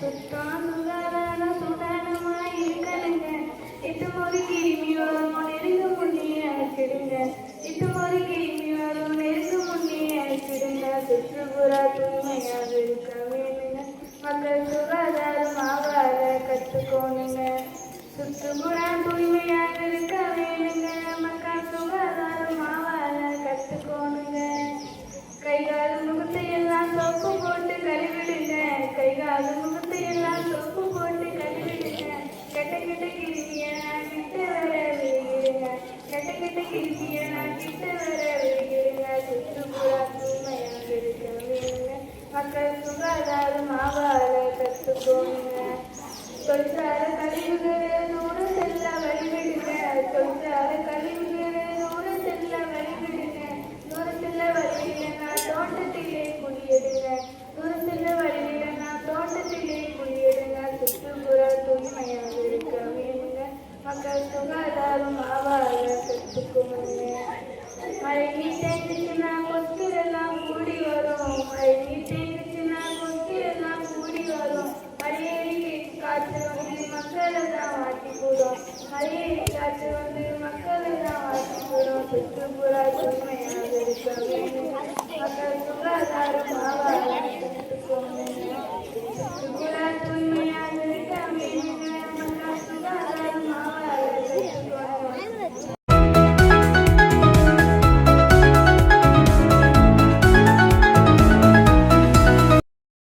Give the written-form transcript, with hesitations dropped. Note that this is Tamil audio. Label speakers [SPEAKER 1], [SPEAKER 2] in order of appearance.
[SPEAKER 1] சுத்தம் சுகாதார சுகாதாரமாய் இருக்கணுங்க. இட்டும் ஒரு கிருமி வரும் நெருங்க முன்னே அழைச்சிடுங்க. இட்டும் ஒரு கிருமி வரும் நெருங்க முன்னே அழைச்சிடுங்க. சுற்றுப்புற தூய்மையாக இருக்க வேணுங்க. மக்கள் சுகாதாரமாக வாழ கற்றுக்கோணுங்க. சுற்றுப்புற தூய்மையாக இருக்க வேணுங்க. மக்கள் சுகாதாரமாக வாழ கற்றுக்கோணுங்க. கைகால் முகத்தை எல்லாம் சோப்பு போட்டு கழுவிடுங்க. கைகால் முகத்தை எல்லாம் சோப்பு போட்டு கழுவிடுங்க. கெட்ட கெட்ட கிருமிய கிட்ட வர விடுங்க. கெட்ட கெட்ட கிருமிய கிட்ட வர விடுங்க. சுற்றுப்புற தூய்மையாக இருக்க வேணுங்க. மக்கள் சுகாதாரமாக வாழ கற்றுக்கோங்க.